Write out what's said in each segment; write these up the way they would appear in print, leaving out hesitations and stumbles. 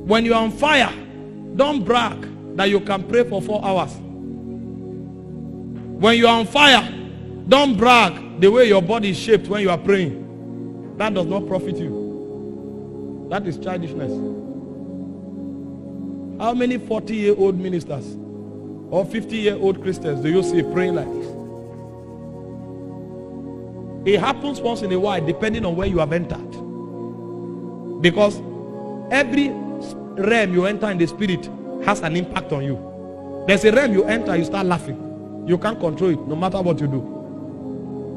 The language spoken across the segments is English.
When you are on fire, don't brag that you can pray for 4 hours. When you are on fire, don't brag the way your body is shaped when you are praying. That does not profit you. That is childishness. How many 40-year-old ministers or 50-year-old Christians do you see praying like this? It happens once in a while depending on where you have entered. Because every realm you enter in the spirit has an impact on you. There's a realm you enter, you start laughing. You can't control it no matter what you do.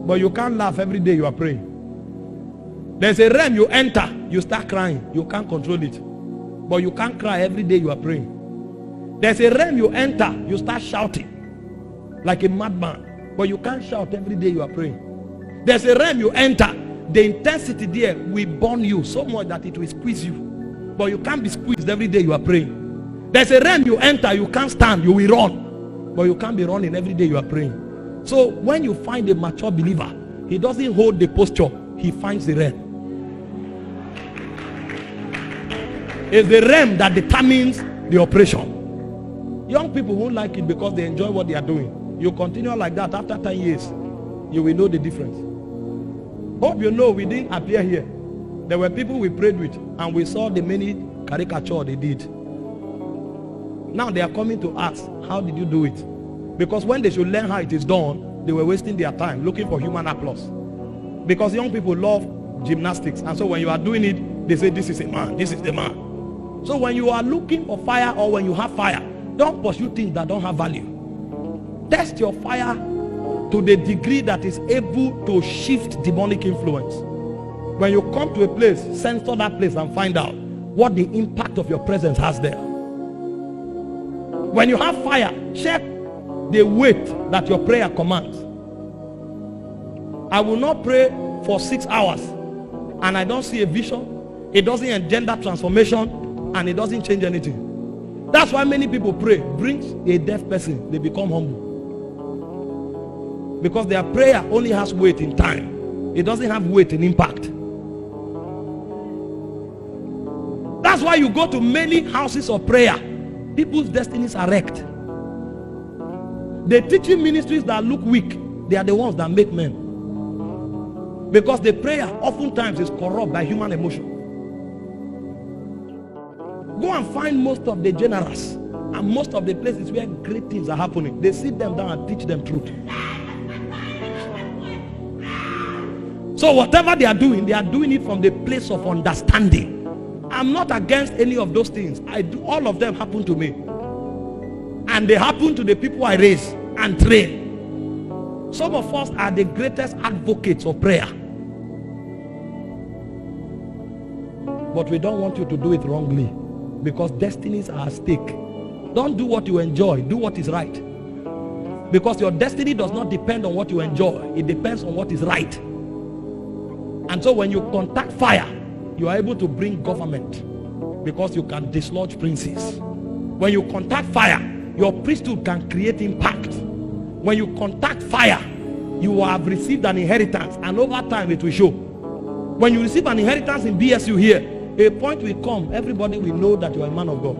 But you can't laugh every day you are praying. There's a realm you enter, you start crying. You can't control it. But you can't cry every day you are praying. There's a realm you enter, you start shouting like a madman. But you can't shout every day you are praying. There's a realm you enter, the intensity there will burn you so much that it will squeeze you. But you can't be squeezed every day you are praying. There's a realm you enter, you can't stand, you will run. But you can't be running every day you are praying. So when you find a mature believer, he doesn't hold the posture, he finds the realm. It's the realm that determines the operation. Young people won't like it because they enjoy what they are doing. You continue like that, after 10 years, you will know the difference. Hope you know we didn't appear here. There were people we prayed with and we saw the many caricature they did. Now they are coming to ask, how did you do it? Because when they should learn how it is done, they were wasting their time looking for human applause. Because young people love gymnastics, and so when you are doing it, they say, this is a man, this is the man. So when you are looking for fire or when you have fire, don't pursue things that don't have value. Test your fire to the degree that is able to shift demonic influence. When you come to a place, censor that place and find out what the impact of your presence has there. When you have fire, check the weight that your prayer commands. I will not pray for 6 hours and I don't see a vision. It doesn't engender transformation and it doesn't change anything. That's why many people pray. Brings a deaf person, they become humble. Because their prayer only has weight in time. It doesn't have weight in impact. That's why you go to many houses of prayer. People's destinies are wrecked. The teaching ministries that look weak, they are the ones that make men. Because the prayer oftentimes is corrupt by human emotion. Go and find most of the generals and most of the places where great things are happening. They sit them down and teach them truth. So whatever they are doing it from the place of understanding. I'm not against any of those things. I do. All of them happen to me. And they happen to the people I raise and train. Some of us are the greatest advocates of prayer. But we don't want you to do it wrongly. Because destinies are at stake. Don't do what you enjoy. Do what is right. Because your destiny does not depend on what you enjoy. It depends on what is right. And so when you contact fire, you are able to bring government. Because you can dislodge princes. When you contact fire, your priesthood can create impact. When you contact fire, you have received an inheritance. And over time it will show. When you receive an inheritance in BSU here, a point will come, everybody will know that you are a man of God.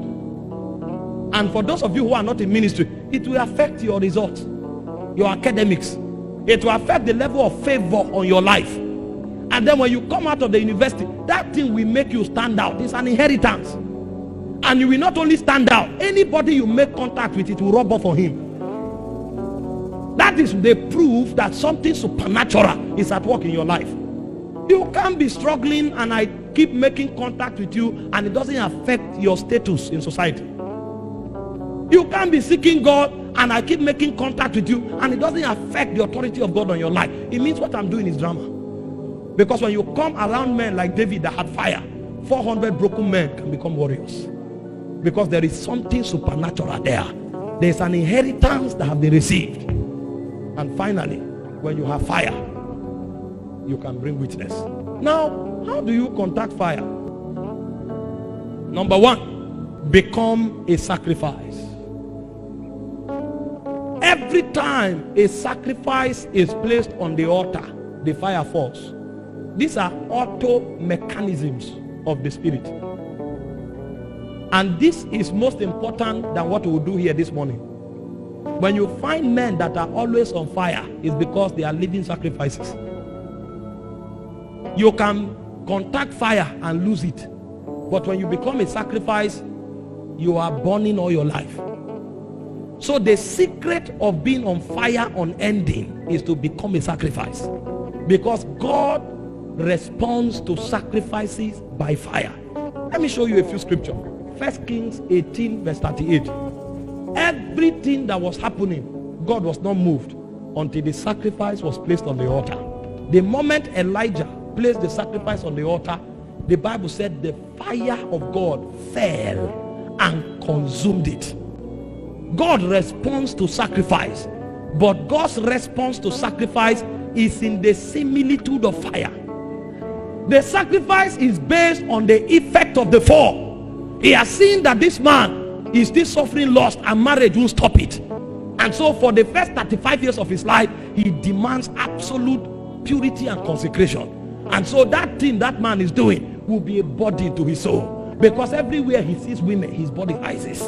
And for those of you who are not in ministry, it will affect your results, your academics. It will affect the level of favor on your life. And then when you come out of the university, that thing will make you stand out. It's an inheritance. And you will not only stand out, anybody you make contact with, it will rub off on him. That is the proof that something supernatural is at work in your life. You can't be struggling and I keep making contact with you and it doesn't affect your status in society. You can't be seeking God and I keep making contact with you and it doesn't affect the authority of God on your life. It means what I'm doing is drama. Because when you come around men like David that had fire, 400 broken men can become warriors. Because there is something supernatural there. There is an inheritance that have been received. And finally, when you have fire, you can bring witness. Now, how do you contact fire? Number one, become a sacrifice. Every time a sacrifice is placed on the altar, the fire falls. These are auto mechanisms of the spirit. And this is most important than what we will do here this morning. When you find men that are always on fire, it's because they are living sacrifices. You can contact fire and lose it. But when you become a sacrifice, you are burning all your life. So the secret of being on fire unending is to become a sacrifice. Because God responds to sacrifices by fire. Let me show you a few scriptures. 1 Kings 18 verse 38. Everything that was happening, God was not moved until the sacrifice was placed on the altar. The moment Elijah placed the sacrifice on the altar, the Bible said the fire of God fell and consumed it. God responds to sacrifice, but God's response to sacrifice is in the similitude of fire. The sacrifice is based on the effect of the fall. He has seen that this man is still suffering loss and marriage won't stop it. And so for the first 35 years of his life, he demands absolute purity and consecration. And so that thing that man is doing will be a burden to his soul. Because everywhere he sees women, his body rises.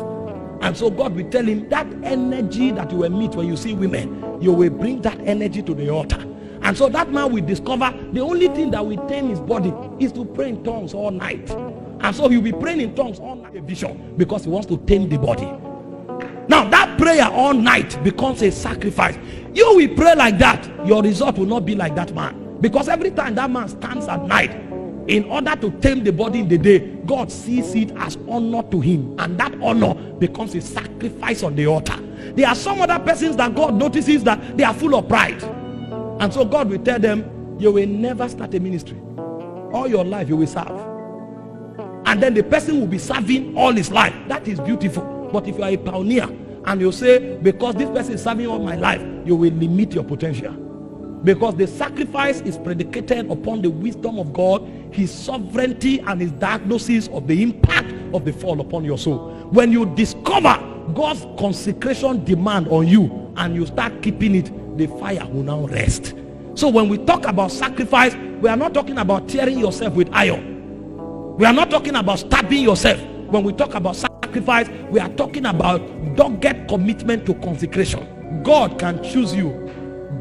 And so God will tell him that energy that you will meet when you see women, you will bring that energy to the altar. And so that man will discover the only thing that will tame his body is to pray in tongues all night. And so he'll be praying in tongues all night, a vision, because he wants to tame the body. Now that prayer all night becomes a sacrifice. You will pray like that, your result will not be like that man. Because every time that man stands at night, in order to tame the body in the day, God sees it as honor to him. And that honor becomes a sacrifice on the altar. There are some other persons that God notices that they are full of pride. And so God will tell them, you will never start a ministry. All your life you will serve. And then the person will be serving all his life. That is beautiful. But if you are a pioneer and you say, because this person is serving all my life, you will limit your potential. Because the sacrifice is predicated upon the wisdom of God, his sovereignty, and his diagnosis of the impact of the fall upon your soul. When you discover God's consecration demand on you and you start keeping it, the fire will now rest. So when we talk about sacrifice, we are not talking about tearing yourself with iron. We are not talking about stabbing yourself. When we talk about sacrifice, we are talking about dogged commitment to consecration. God can choose you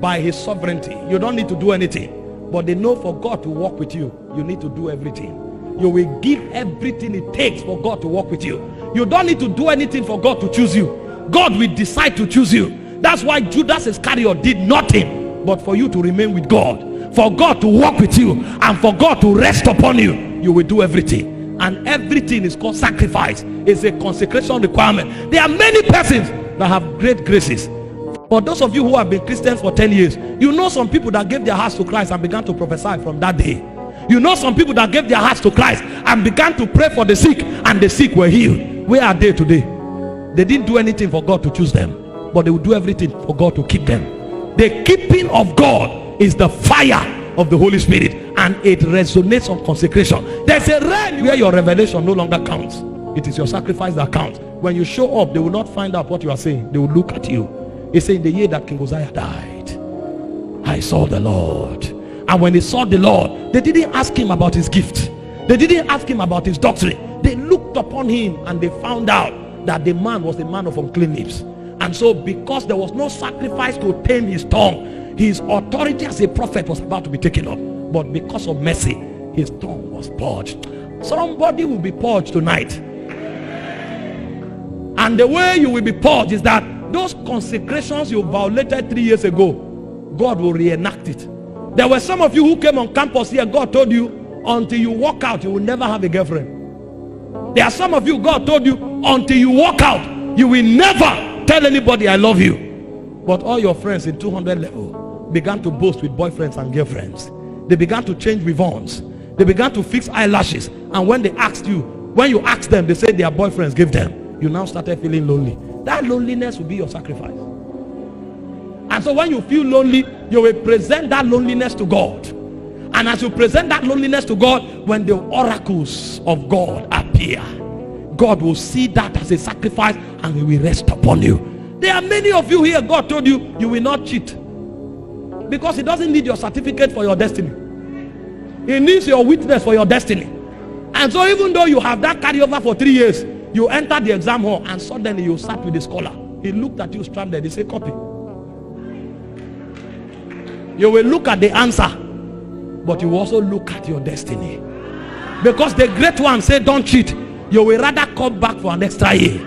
by his sovereignty. You don't need to do anything. But they know for God to walk with you, you need to do everything. You will give everything it takes for God to walk with you. You don't need to do anything for God to choose you. God will decide to choose you. That's why Judas Iscariot did nothing but for you to remain with God, for God to walk with you, and for God to rest upon you. You will do everything, and everything is called sacrifice. It's a consecration requirement. There are many persons that have great graces. For those of you who have been Christians for 10 years, you know some people that gave their hearts to Christ and began to prophesy from that day. You know some people that gave their hearts to Christ and began to pray for the sick, and the sick were healed. Where are they today? They didn't do anything for God to choose them, but they will do everything for God to keep them. The keeping of God is the fire of the Holy Spirit, and it resonates on consecration. There's a realm where your revelation no longer counts. It is your sacrifice that counts. When you show up, they will not find out what you are saying. They will look at you. He said, in the year that King Uzziah died, I saw the Lord. And when they saw the Lord, they didn't ask him about his gift. They didn't ask him about his doctrine. They looked upon him and they found out that the man was a man of unclean lips. And so because there was no sacrifice to tame his tongue, his authority as a prophet was about to be taken up. But because of mercy, his tongue was purged. Somebody will be purged tonight. And the way you will be purged is that those consecrations you violated 3 years ago, God will reenact it. There were some of you who came on campus here, God told you, until you walk out, you will never have a girlfriend. There are some of you, God told you, until you walk out, you will never tell anybody I love you. But all your friends in 200 level began to boast with boyfriends and girlfriends. They began to change ribbons. They began to fix eyelashes. And when they asked you, when you asked them, they said their boyfriends gave them. You now started feeling lonely. That loneliness will be your sacrifice. And so when you feel lonely, you will present that loneliness to God. And as you present that loneliness to God, when the oracles of God appear, God will see that as a sacrifice and he will rest upon you. There are many of you here, God told you, you will not cheat. Because he doesn't need your certificate for your destiny. He needs your witness for your destiny. And so even though you have that carryover for 3 years, You enter the exam hall and suddenly you sat with the scholar. He looked at you stranded. He said, copy. You will look at the answer, but you also look at your destiny. Because the great one said, don't cheat. You will rather come back for an extra year.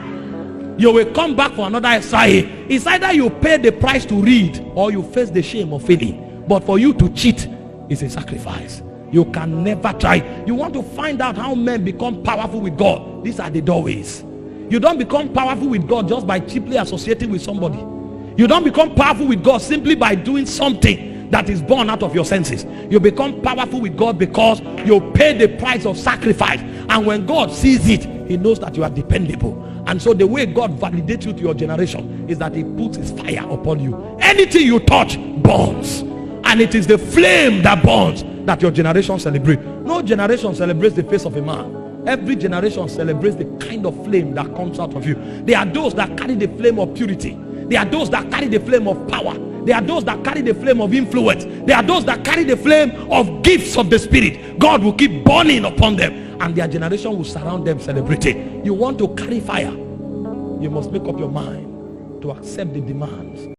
You will come back for another extra year. It's either you pay the price to read or you face the shame of failing. But for you to cheat is a sacrifice. You can never try. You want to find out how men become powerful with God. These are the doorways. You don't become powerful with God just by cheaply associating with somebody. You don't become powerful with God simply by doing something that is born out of your senses. You become powerful with God because you pay the price of sacrifice. And when God sees it, he knows that you are dependable. And so the way God validates you to your generation is that he puts his fire upon you. Anything you touch burns. And it is the flame that burns that your generation celebrates. No generation celebrates the face of a man. Every generation celebrates the kind of flame that comes out of you. There are those that carry the flame of purity. There are those that carry the flame of power. There are those that carry the flame of influence. There are those that carry the flame of gifts of the Spirit. God will keep burning upon them, and their generation will surround them celebrating. You want to carry fire, you must make up your mind to accept the demands